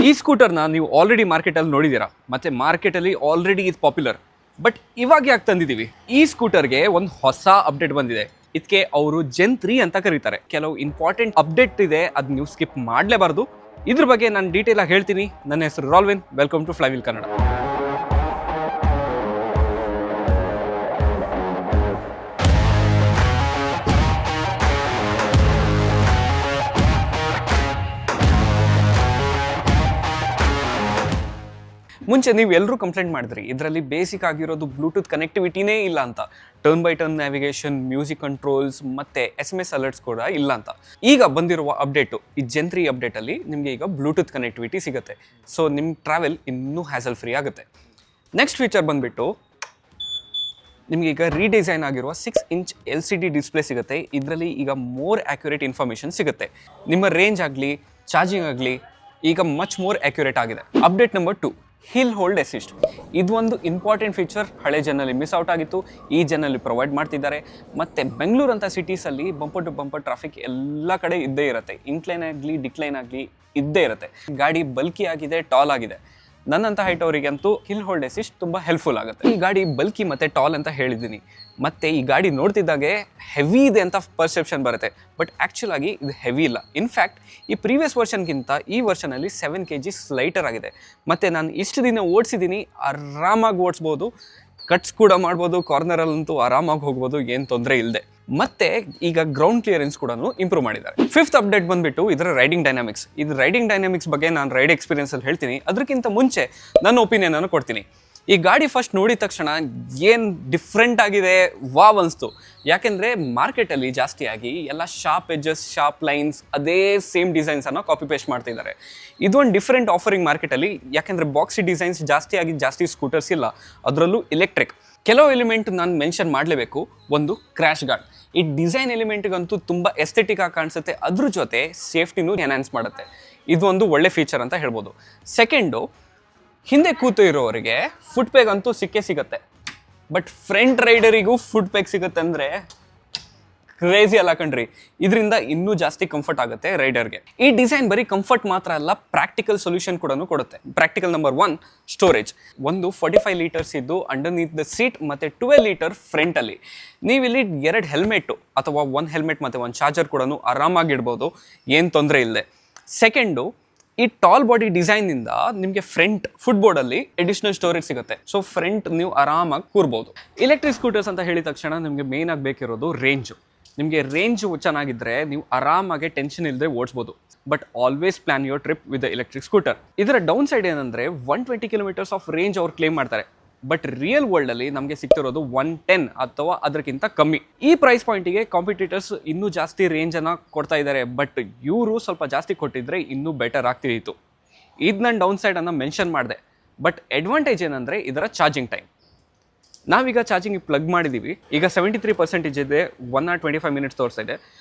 ಈ ಸ್ಕೂಟರ್ನ ನೀವು ಆಲ್ರೆಡಿ ಮಾರ್ಕೆಟಲ್ಲಿ ನೋಡಿದ್ದೀರಾ, ಮತ್ತು ಮಾರ್ಕೆಟಲ್ಲಿ ಆಲ್ರೆಡಿ ಇದು ಪಾಪ್ಯುಲರ್. ಬಟ್ ಇವಾಗ ಯಾಕೆ ತಂದಿದ್ದೀವಿ? ಈ ಸ್ಕೂಟರ್ಗೆ ಒಂದು ಹೊಸ ಅಪ್ಡೇಟ್ ಬಂದಿದೆ. ಇದಕ್ಕೆ ಅವರು ಜೆನ್ 3 ಅಂತ ಕರೀತಾರೆ. ಕೆಲವು ಇಂಪಾರ್ಟೆಂಟ್ ಅಪ್ಡೇಟ್ ಇದೆ, ಅದು ನೀವು ಸ್ಕಿಪ್ ಮಾಡಲೇಬಾರ್ದು. ಇದ್ರ ಬಗ್ಗೆ ನಾನು ಡೀಟೇಲ್ ಆಗಿ ಹೇಳ್ತೀನಿ. ನನ್ನ ಹೆಸರು Ralwin. Welcome to flywheel Kannada. ಮುಂಚೆ ನೀವು ಎಲ್ಲರೂ ಕಂಪ್ಲೇಂಟ್ ಮಾಡಿದ್ರಿ, ಇದರಲ್ಲಿ ಬೇಸಿಕ್ ಆಗಿರೋದು ಬ್ಲೂಟೂತ್ ಕನೆಕ್ಟಿವಿಟಿನೇ ಇಲ್ಲ ಅಂತ. Turn by turn navigation, music controls ಮತ್ತು SMS ಅಲರ್ಟ್ಸ್ ಕೂಡ ಇಲ್ಲ ಅಂತ. ಈಗ ಬಂದಿರುವ ಅಪ್ಡೇಟು, ಈ ಜೆನ್ 3 ಅಪ್ಡೇಟಲ್ಲಿ ನಿಮಗೆ ಈಗ ಬ್ಲೂಟೂತ್ ಕನೆಕ್ಟಿವಿಟಿ ಸಿಗುತ್ತೆ. ಸೊ ನಿಮ್ಮ ಟ್ರಾವೆಲ್ ಇನ್ನೂ ಹ್ಯಾಸಲ್ ಫ್ರೀ ಆಗುತ್ತೆ. ನೆಕ್ಸ್ಟ್ ಫೀಚರ್ ಬಂದುಬಿಟ್ಟು ನಿಮಗೆ ಈಗ ರೀಡಿಸೈನ್ ಆಗಿರುವ 6 ಇಂಚ್ LCD ಡಿಸ್ಪ್ಲೇ ಸಿಗುತ್ತೆ. ಇದರಲ್ಲಿ ಈಗ ಮೋರ್ ಆ್ಯಕ್ಯುರೇಟ್ ಇನ್ಫಾರ್ಮೇಷನ್ ಸಿಗುತ್ತೆ. ನಿಮ್ಮ ರೇಂಜ್ ಆಗಲಿ, ಚಾರ್ಜಿಂಗ್ ಆಗಲಿ ಈಗ ಮಚ್ ಮೋರ್ ಆ್ಯಕ್ಯುರೇಟ್ ಆಗಿದೆ. Update number 2, hill hold assist. ಇದು ಒಂದು ಇಂಪಾರ್ಟೆಂಟ್ ಫೀಚರ್. ಹಳೆ ಜನಲ್ಲಿ ಮಿಸ್ ಔಟ್ ಆಗಿತ್ತು, ಈ ಜನಲ್ಲಿ ಪ್ರೊವೈಡ್ ಮಾಡ್ತಿದ್ದಾರೆ. ಮತ್ತು ಬೆಂಗಳೂರು ಅಂತ ಸಿಟೀಸಲ್ಲಿ ಬಂಪರ್ ಟು ಬಂಪರ್ ಟ್ರಾಫಿಕ್ ಎಲ್ಲ ಕಡೆ ಇದ್ದೇ ಇರುತ್ತೆ. ಇನ್ಕ್ಲೈನ್ ಆಗಲಿ ಡಿಕ್ಲೈನ್ ಆಗಲಿ ಇದ್ದೇ ಇರುತ್ತೆ. ಗಾಡಿ ಬಲ್ಕಿ ಆಗಿದೆ, ಟಾಲ್ ಆಗಿದೆ. ನನ್ನಂಥ ಹೈಟ್ ಅವರಿಗಂತೂ ಹಿಲ್ ಹೋಲ್ಡ್ ಅಸಿಸ್ಟ್ ತುಂಬ ಹೆಲ್ಪ್ಫುಲ್ ಆಗುತ್ತೆ. ಈ ಗಾಡಿ ಬಲ್ಕಿ ಮತ್ತು ಟಾಲ್ ಅಂತ ಹೇಳಿದ್ದೀನಿ, ಮತ್ತು ಈ ಗಾಡಿ ನೋಡ್ತಿದ್ದಾಗೆ ಹೆವಿ ಇದೆ ಅಂತ ಪರ್ಸೆಪ್ಷನ್ ಬರುತ್ತೆ. ಬಟ್ ಆ್ಯಕ್ಚುಲ್ ಆಗಿ ಇದು ಹೆವಿ ಇಲ್ಲ. ಇನ್ಫ್ಯಾಕ್ಟ್ ಈ ಪ್ರೀವಿಯಸ್ ವರ್ಷನ್ಗಿಂತ ಈ ವರ್ಷನಲ್ಲಿ 7 kg ಲೈಟರ್ ಆಗಿದೆ. ಮತ್ತು ನಾನು ಇಷ್ಟು ದಿನ ಓಡಿಸಿದ್ದೀನಿ, ಆರಾಮಾಗಿ ಓಡಿಸ್ಬೋದು, ಕಟ್ಸ್ ಕೂಡ ಮಾಡ್ಬೋದು, ಕಾರ್ನರಲ್ಲಂತೂ ಆರಾಮಾಗಿ ಹೋಗ್ಬೋದು, ಏನು ತೊಂದರೆ ಇಲ್ಲದೆ. ಮತ್ತೆ ಈಗ ಗ್ರೌಂಡ್ ಕ್ಲಿಯರೆನ್ಸ್ ಕೂಡ ಇಂಪ್ರೂವ್ ಮಾಡಿದ್ದಾರೆ. 5th ಅಪ್ಡೇಟ್ ಬಂದುಬಿಟ್ಟು ಇದರ ರೈಡಿಂಗ್ ಡೈನಾಮಿಕ್ಸ್. ಇದು ರೈಡಿಂಗ್ ಡೈನಾಮಿಕ್ಸ್ ಬಗ್ಗೆ ನಾನು ರೈಡ್ ಎಕ್ಸ್ಪೀರಿಯನ್ಸಲ್ಲಿ ಹೇಳ್ತೀನಿ. ಅದಕ್ಕಿಂತ ಮುಂಚೆ ನನ್ನ ಒಪಿನಿಯನನ್ನು ಕೊಡ್ತೀನಿ. ಈ ಗಾಡಿ ಫಸ್ಟ್ ನೋಡಿದ ತಕ್ಷಣ ಏನು ಡಿಫ್ರೆಂಟ್ ಆಗಿದೆ, ವಾವ್ ಅನಿಸ್ತು. ಯಾಕೆಂದರೆ ಮಾರ್ಕೆಟಲ್ಲಿ ಜಾಸ್ತಿಯಾಗಿ ಎಲ್ಲ ಶಾರ್ಪ್ ಎಡ್ಜಸ್, ಶಾರ್ಪ್ ಲೈನ್ಸ್, ಅದೇ ಸೇಮ್ ಡಿಸೈನ್ಸನ್ನು ಕಾಪಿ ಪೇಸ್ಟ್ ಮಾಡ್ತಿದ್ದಾರೆ. ಇದೊಂದು ಡಿಫ್ರೆಂಟ್ ಆಫರಿಂಗ್ ಮಾರ್ಕೆಟಲ್ಲಿ. ಯಾಕೆಂದರೆ ಬಾಕ್ಸಿ ಡಿಸೈನ್ಸ್ ಜಾಸ್ತಿ ಸ್ಕೂಟರ್ಸ್ ಇಲ್ಲ, ಅದರಲ್ಲೂ ಎಲೆಕ್ಟ್ರಿಕ್. ಕೆಲವು ಎಲಿಮೆಂಟ್ ನಾನು ಮೆನ್ಷನ್ ಮಾಡಲೇಬೇಕು. ಒಂದು, ಕ್ರ್ಯಾಶ್ ಗಾರ್ಡ್. ಈ ಡಿಸೈನ್ ಎಲಿಮೆಂಟ್ಗಂತೂ ತುಂಬ ಎಸ್ಥೆಟಿಕ್ ಆಗಿ ಕಾಣಿಸುತ್ತೆ, ಅದ್ರ ಜೊತೆ ಸೇಫ್ಟಿನೂ ಎನ್ಹಾನ್ಸ್ ಮಾಡುತ್ತೆ. ಇದು ಒಂದು ಒಳ್ಳೆ ಫೀಚರ್ ಅಂತ ಹೇಳ್ಬೋದು. ಸೆಕೆಂಡು, ಹಿಂದೆ ಕೂತು ಇರೋರಿಗೆ ಫುಟ್ ಪೆಗ್ ಅಂತೂ ಸಿಗುತ್ತೆ. ಬಟ್ ಫ್ರಂಟ್ ರೈಡರಿಗೂ ಫುಟ್ ಪೆಗ್ ಸಿಗುತ್ತೆ ಅಂದರೆ ಕ್ರೇಜಿ ಅಲ್ಲ ಕಣ್ರಿ. ಇದರಿಂದ ಇನ್ನೂ ಜಾಸ್ತಿ ಕಂಫರ್ಟ್ ಆಗುತ್ತೆ ರೈಡರ್ಗೆ. ಈ ಡಿಸೈನ್ ಬರೀ ಕಂಫರ್ಟ್ ಮಾತ್ರ ಅಲ್ಲ, ಪ್ರಾಕ್ಟಿಕಲ್ ಸೊಲ್ಯೂಷನ್ ಕೂಡ ಕೊಡುತ್ತೆ. Practical number 1, storage. ಒಂದು 45 ಲೀಟರ್ಸ್ ಇದ್ದು ಅಂಡರ್ನೀತ್ ದ ಸೀಟ್, ಮತ್ತು 12 ಲೀಟರ್ ಫ್ರಂಟಲ್ಲಿ. ನೀವಿಲ್ಲಿ 2 ಹೆಲ್ಮೆಟ್ಟು ಅಥವಾ 1 ಹೆಲ್ಮೆಟ್ ಮತ್ತು 1 ಚಾರ್ಜರ್ ಕೂಡ ಆರಾಮಾಗಿ ಇಡ್ಬೋದು, ಏನು ತೊಂದರೆ ಇಲ್ಲದೆ. ಸೆಕೆಂಡು, ಈ ಟಾಲ್ ಬಾಡಿ ಡಿಸೈನಿಂದ ನಿಮಗೆ ಫ್ರಂಟ್ ಫುಟ್ಬೋರ್ಡಲ್ಲಿ ಅಡಿಷನಲ್ ಸ್ಟೋರೇಜ್ ಸಿಗುತ್ತೆ. ಸೊ ಫ್ರಂಟ್ ನೀವು ಆರಾಮಾಗಿ ಕೂರ್ಬೋದು. ಎಲೆಕ್ಟ್ರಿಕ್ ಸ್ಕೂಟರ್ಸ್ ಅಂತ ಹೇಳಿದ ತಕ್ಷಣ ನಿಮಗೆ ಮೇನ್ ಆಗಿ ಬೇಕಿರೋದು ರೇಂಜು. ನಿಮಗೆ ರೇಂಜ್ ಚೆನ್ನಾಗಿದ್ದರೆ ನೀವು ಆರಾಮಾಗಿ ಟೆನ್ಷನ್ ಇಲ್ಲದೆ ಓಡಿಸ್ಬೋದು. But always plan your trip with the electric scooter. ಇದರ ಡೌನ್ ಸೈಡ್ ಏನಂದರೆ 120 ಕಿಲೋಮೀಟರ್ಸ್ ಆಫ್ ರೇಂಜ್ ಅವ್ರು ಕ್ಲೇಮ್ ಮಾಡ್ತಾರೆ. ಬಟ್ ರಿಯಲ್ ವರ್ಲ್ಡಲ್ಲಿ ನಮಗೆ ಸಿಗ್ತಿರೋದು 110 ಅಥವಾ ಅದಕ್ಕಿಂತ ಕಮ್ಮಿ. ಈ ಪ್ರೈಸ್ ಪಾಯಿಂಟಿಗೆ ಕಾಂಪಿಟೇಟರ್ಸ್ ಇನ್ನೂ ಜಾಸ್ತಿ ರೇಂಜನ್ನು ಕೊಡ್ತಾ ಇದ್ದಾರೆ. ಬಟ್ ಇವರು ಸ್ವಲ್ಪ ಜಾಸ್ತಿ ಕೊಟ್ಟಿದ್ರೆ ಇನ್ನೂ ಬೆಟರ್ ಆಗ್ತಿತ್ತು. ಇದು ನಾನು ಡೌನ್ ಸೈಡನ್ನು ಮೆನ್ಷನ್ ಮಾಡಿದೆ. ಬಟ್ ಅಡ್ವಾಂಟೇಜ್ ಏನಂದರೆ ಇದರ ಚಾರ್ಜಿಂಗ್ ಟೈಮ್. ನಾವೀಗ ಚಾರ್ಜಿಂಗ್ ಪ್ಲಗ್ ಮಾಡಿದ್ದೀವಿ. ಈಗ 73% ಇದೆ, 125 ಮಿನಿಟ್ಸ್ ತೋರಿಸ್ತಾ ಇದೆ.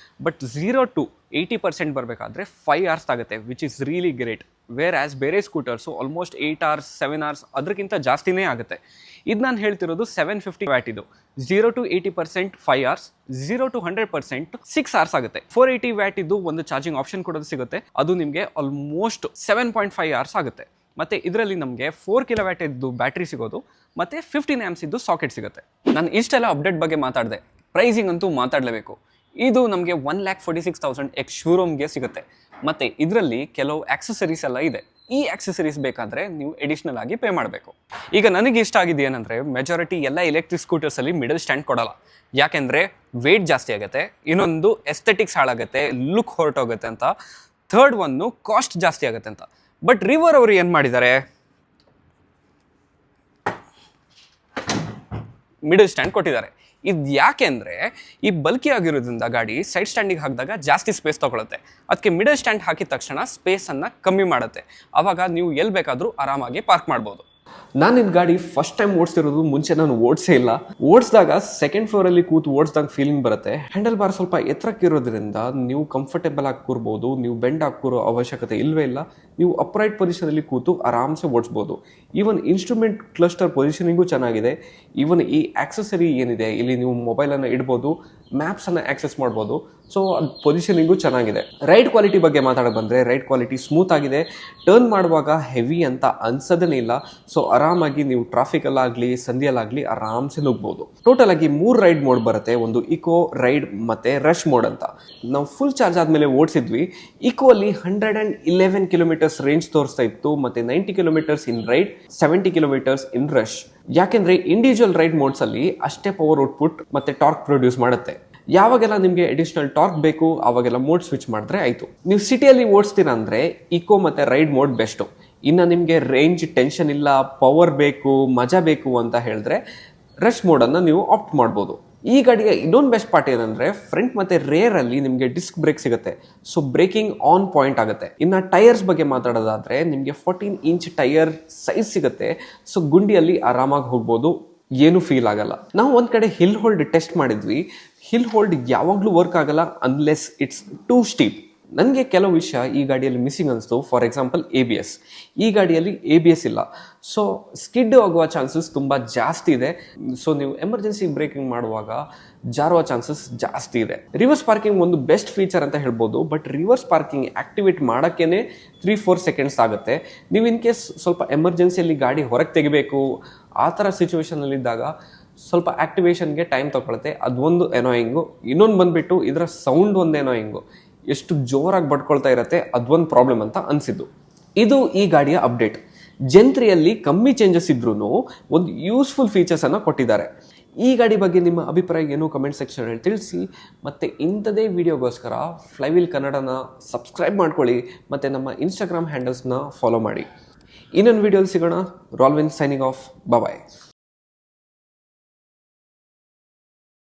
ಬಟ್ 0 to 80% ಬರಬೇಕಾದ್ರೆ 5 hours ಆಗುತ್ತೆ, which is really great. Whereas ಬೇರೆ ಸ್ಕೂಟರ್ಸು ಆಲ್ಮೋಸ್ಟ್ 8 hours 7 hours ಅದಕ್ಕಿಂತ ಜಾಸ್ತಿನೇ ಆಗುತ್ತೆ. ಇದು ನಾನು ಹೇಳ್ತಿರೋದು 750 ವ್ಯಾಟ್. ಇದು 0 to 80% 5 hours, 0 to 100% 6 hours ಆಗುತ್ತೆ. 480 ವ್ಯಾಟ್ ಇದ್ದು ಒಂದು ಚಾರ್ಜಿಂಗ್ ಆಪ್ಷನ್ ಕೂಡ ಸಿಗುತ್ತೆ. ಅದು ನಿಮಗೆ ಆಲ್ಮೋಸ್ಟ್ 7.5 hours ಆಗುತ್ತೆ. ಮತ್ತು ಇದರಲ್ಲಿ ನಮಗೆ 4 kW ಇದ್ದು ಬ್ಯಾಟ್ರಿ ಸಿಗೋದು, ಮತ್ತು 15 amps ಇದ್ದು ಸಾಕೆಟ್ ಸಿಗುತ್ತೆ. ನಾನು ಇಷ್ಟೆಲ್ಲ ಅಪ್ಡೇಟ್ ಬಗ್ಗೆ ಮಾತಾಡಿದೆ. ಪ್ರೈಸಿಂಗ್ ಅಂತೂ ಮಾತಾಡಲೇಬೇಕು. ಇದು ನಮಗೆ 1,46,000 ಎಕ್ಸ್ ಶೋರೂಮ್ಗೆ ಸಿಗುತ್ತೆ. ಮತ್ತು ಇದರಲ್ಲಿ ಕೆಲವು ಆಕ್ಸೆಸರೀಸ್ ಎಲ್ಲ ಇದೆ. ಈ ಆಕ್ಸೆಸರೀಸ್ ಬೇಕಾದರೆ ನೀವು ಎಡಿಷ್ನಲ್ ಆಗಿ ಪೇ ಮಾಡಬೇಕು. ಈಗ ನನಗೆ ಇಷ್ಟ ಆಗಿದೆ ಏನಂದರೆ, ಮೆಜಾರಿಟಿ ಎಲ್ಲ ಎಲೆಕ್ಟ್ರಿಕ್ ಸ್ಕೂಟರ್ಸಲ್ಲಿ ಮಿಡಲ್ ಸ್ಟ್ಯಾಂಡ್ ಕೊಡೋಲ್ಲ. ಯಾಕೆಂದರೆ ವೆಯ್ಟ್ ಜಾಸ್ತಿ ಆಗುತ್ತೆ, ಇನ್ನೊಂದು ಎಸ್ಥೆಟಿಕ್ಸ್ ಹಾಳಾಗುತ್ತೆ, ಲುಕ್ ಹೊರಟೋಗುತ್ತೆ ಅಂತ. ಥರ್ಡ್ ಒನ್ನು ಕಾಸ್ಟ್ ಜಾಸ್ತಿ ಆಗುತ್ತೆ ಅಂತ. ಬಟ್ ರಿವರ್ ಅವರು ಏನು ಮಾಡಿದ್ದಾರೆ, ಮಿಡಲ್ ಸ್ಟ್ಯಾಂಡ್ ಕೊಟ್ಟಿದ್ದಾರೆ. ಇದು ಯಾಕೆ ಅಂದರೆ, ಈ ಬಲ್ಕಿ ಆಗಿರೋದ್ರಿಂದ ಗಾಡಿ ಸೈಡ್ ಸ್ಟ್ಯಾಂಡಿಗೆ ಹಾಕಿದಾಗ ಜಾಸ್ತಿ ಸ್ಪೇಸ್ ತೊಗೊಳುತ್ತೆ. ಅದಕ್ಕೆ ಮಿಡಲ್ ಸ್ಟ್ಯಾಂಡ್ ಹಾಕಿದ ತಕ್ಷಣ ಸ್ಪೇಸನ್ನು ಕಮ್ಮಿ ಮಾಡುತ್ತೆ. ಆವಾಗ ನೀವು ಎಲ್ಲಿ ಬೇಕಾದರೂ ಆರಾಮಾಗಿ ಪಾರ್ಕ್ ಮಾಡ್ಬೋದು. ನಾನು ಇದು ಗಾಡಿ ಫಸ್ಟ್ ಟೈಮ್ ಓಡಿಸ್ತಿರೋದು. ಮುಂಚೆ ನಾನು ಓಡಿಸೇ ಇಲ್ಲ. ಓಡಿಸಿದಾಗ ಸೆಕೆಂಡ್ ಫ್ಲೋರಲ್ಲಿ ಕೂತು ಓಡಿಸಿದಾಗ ಫೀಲಿಂಗ್ ಬರುತ್ತೆ. ಹ್ಯಾಂಡಲ್ ಬಾರ್ ಸ್ವಲ್ಪ ಎತ್ತರಕ್ಕಿರೋದ್ರಿಂದ ನೀವು ಕಂಫರ್ಟೇಬಲ್ ಆಗಿ ಕೂರ್ಬೋದು. ನೀವು ಬೆಂಡ್ ಆಗಿ ಕೂರೋ ಅವಶ್ಯಕತೆ ಇಲ್ಲವೇ ಇಲ್ಲ. ನೀವು ಅಪ್ರೈಟ್ ಪೊಸಿಷನಲ್ಲಿ ಕೂತು ಆರಾಮ್ಸೆ ಓಡಿಸ್ಬೋದು. ಈವನ್ ಇನ್ಸ್ಟ್ರೂಮೆಂಟ್ ಕ್ಲಸ್ಟರ್ ಪೊಸಿಷನಿಂಗು ಚೆನ್ನಾಗಿದೆ. ಈವನ್ ಈ ಆಕ್ಸೆಸರಿ ಏನಿದೆ ಇಲ್ಲಿ ನೀವು ಮೊಬೈಲನ್ನು ಇಡ್ಬೋದು, ಮ್ಯಾಪ್ಸನ್ನು ಆಕ್ಸೆಸ್ ಮಾಡ್ಬೋದು. ಸೊ ಅದು ಪೊಸಿಷನಿಂಗು ಚೆನ್ನಾಗಿದೆ. ರೈಡ್ ಕ್ವಾಲಿಟಿ ಬಗ್ಗೆ ಮಾತಾಡೋಕೆ ಬಂದರೆ ರೈಡ್ ಕ್ವಾಲಿಟಿ ಸ್ಮೂತ್ ಆಗಿದೆ. ಟರ್ನ್ ಮಾಡುವಾಗ ಹೆವಿ ಅಂತ ಅನ್ಸೋದೇ ಇಲ್ಲ. ಸೊ ಆರಾಮಾಗಿ ನೀವು ಟ್ರಾಫಿಕಲ್ಲಾಗಲಿ ಸಂಧಿಯಲ್ಲಾಗಲಿ ಆರಾಮ್ಸೆ ನುಗ್ಬೋದು. ಟೋಟಲ್ ಆಗಿ 3 ರೈಡ್ ಮೋಡ್ ಬರುತ್ತೆ. ಒಂದು ಇಕೋ, ರೈಡ್ ಮತ್ತು ರಶ್ ಮೋಡ್ ಅಂತ. ನಾವು ಫುಲ್ ಚಾರ್ಜ್ ಆದಮೇಲೆ ಓಡಿಸಿದ್ವಿ. ಇಕೋ ಅಲ್ಲಿ 111 ಕಿಲೋಮೀಟರ್ಸ್ ರೇಂಜ್ ತೋರಿಸ್ತಾ ಇತ್ತು, ಮತ್ತು 90 kilometres in ride, 70 kilometres in rush. ಯಾಕೆಂದರೆ ಇಂಡಿವಿಜುವಲ್ ರೈಡ್ ಮೋಡ್ಸಲ್ಲಿ ಅಷ್ಟೇ ಪವರ್ ಔಟ್ಪುಟ್ ಮತ್ತು ಟಾರ್ಕ್ ಪ್ರೊಡ್ಯೂಸ್ ಮಾಡುತ್ತೆ. ಯಾವಾಗೆಲ್ಲ ನಿಮಗೆ ಅಡಿಷನಲ್ ಟಾರ್ಕ್ ಬೇಕು ಆವಾಗೆಲ್ಲ ಮೋಡ್ ಸ್ವಿಚ್ ಮಾಡಿದ್ರೆ ಆಯಿತು. ನೀವು ಸಿಟಿಯಲ್ಲಿ ಓಡಿಸ್ತೀರಾ ಅಂದರೆ ಇಕೋ ಮತ್ತು ರೈಡ್ ಮೋಡ್ ಬೆಸ್ಟು. ಇನ್ನು ನಿಮಗೆ ರೇಂಜ್ ಟೆನ್ಷನ್ ಇಲ್ಲ, ಪವರ್ ಬೇಕು, ಮಜಾ ಬೇಕು ಅಂತ ಹೇಳಿದ್ರೆ ರಶ್ ಮೋಡನ್ನು ನೀವು ಆಪ್ಟ್ ಮಾಡ್ಬೋದು. ಈ ಗಾಡಿಗೆ ಇನ್ನೊಂದು ಬೆಸ್ಟ್ ಪಾರ್ಟ್ ಏನಂದರೆ ಫ್ರಂಟ್ ಮತ್ತು ರೇರಲ್ಲಿ ನಿಮಗೆ ಡಿಸ್ಕ್ ಬ್ರೇಕ್ ಸಿಗುತ್ತೆ. ಸೊ ಬ್ರೇಕಿಂಗ್ ಆನ್ ಪಾಯಿಂಟ್ ಆಗುತ್ತೆ. ಇನ್ನು ಟೈರ್ಸ್ ಬಗ್ಗೆ ಮಾತಾಡೋದಾದರೆ ನಿಮಗೆ 14 ಇಂಚ್ ಟೈರ್ ಸೈಜ್ ಸಿಗುತ್ತೆ. ಸೊ ಗುಂಡಿಯಲ್ಲಿ ಆರಾಮಾಗಿ ಹೋಗ್ಬೋದು, ಏನು ಫೀಲ್ ಆಗಲ್ಲ. ನಾವು ಒಂದು ಕಡೆ ಹಿಲ್ ಹೋಲ್ಡ್ ಟೆಸ್ಟ್ ಮಾಡಿದ್ವಿ. ಹಿಲ್ ಹೋಲ್ಡ್ ಯಾವಾಗಲೂ ವರ್ಕ್ ಆಗಲ್ಲ ಅನ್ಲೆಸ್ ಇಟ್ಸ್ ಟೂ ಸ್ಟೀಪ್. ನನಗೆ ಕೆಲವು ವಿಷಯ ಈ ಗಾಡಿಯಲ್ಲಿ ಮಿಸ್ಸಿಂಗ್ ಅನಿಸ್ತು. For example ABS. ಈ ಗಾಡಿಯಲ್ಲಿ ABS ಇಲ್ಲ. ಸೊ ಸ್ಕಿಡ್ ಆಗುವ ಚಾನ್ಸಸ್ ತುಂಬ ಜಾಸ್ತಿ ಇದೆ. ಸೊ ನೀವು ಎಮರ್ಜೆನ್ಸಿ ಬ್ರೇಕಿಂಗ್ ಮಾಡುವಾಗ ಜಾರುವ ಚಾನ್ಸಸ್ ಜಾಸ್ತಿ ಇದೆ. ರಿವರ್ಸ್ ಪಾರ್ಕಿಂಗ್ ಒಂದು ಬೆಸ್ಟ್ ಫೀಚರ್ ಅಂತ ಹೇಳ್ಬೋದು. ಬಟ್ ರಿವರ್ಸ್ ಪಾರ್ಕಿಂಗ್ ಆಕ್ಟಿವೇಟ್ ಮಾಡೋಕ್ಕೇ 3-4 ಸೆಕೆಂಡ್ಸ್ ಆಗುತ್ತೆ. ನೀವು ಇನ್ ಕೇಸ್ ಸ್ವಲ್ಪ ಎಮರ್ಜೆನ್ಸಿಯಲ್ಲಿ ಗಾಡಿ ಹೊರಗೆ ತೆಗಿಬೇಕು ಆ ಥರ ಸಿಚುವೇಶನಲ್ಲಿದ್ದಾಗ ಸ್ವಲ್ಪ ಆಕ್ಟಿವೇಶನ್ಗೆ ಟೈಮ್ ತಗೊಳುತ್ತೆ. ಅದೊಂದು ಎನೋಯಿಂಗು. ಇನ್ನೊಂದು ಬಂದುಬಿಟ್ಟು ಇದರ ಸೌಂಡ್ ಒಂದು ಎನೋಯಿಂಗು. ಎಷ್ಟು ಜೋರಾಗಿ ಬಡ್ಕೊಳ್ತಾ ಇರುತ್ತೆ, ಅದೊಂದು ಪ್ರಾಬ್ಲಮ್ ಅಂತ ಅನಿಸಿದ್ದು. ಇದು ಈ ಗಾಡಿಯ ಅಪ್ಡೇಟ್. ಜೆನ್3ಯಲ್ಲಿ ಕಮ್ಮಿ ಚೇಂಜಸ್ ಇದ್ರೂ ಒಂದು ಯೂಸ್ಫುಲ್ ಫೀಚರ್ಸನ್ನು ಕೊಟ್ಟಿದ್ದಾರೆ. ಈ ಗಾಡಿ ಬಗ್ಗೆ ನಿಮ್ಮ ಅಭಿಪ್ರಾಯ ಏನು ಕಮೆಂಟ್ ಸೆಕ್ಷನಲ್ಲಿ ತಿಳಿಸಿ. ಮತ್ತು ಇಂಥದೇ ವಿಡಿಯೋಗೋಸ್ಕರ ಫ್ಲೈವೀಲ್ ಕನ್ನಡನ ಸಬ್ಸ್ಕ್ರೈಬ್ ಮಾಡ್ಕೊಳ್ಳಿ ಮತ್ತು ನಮ್ಮ ಇನ್ಸ್ಟಾಗ್ರಾಮ್ ಹ್ಯಾಂಡಲ್ಸ್ನ ಫಾಲೋ ಮಾಡಿ. ಇನ್ನೊಂದು ವಿಡಿಯೋಲಿ ಸಿಗೋಣ. Ralvin signing off. ಬಾಯ್.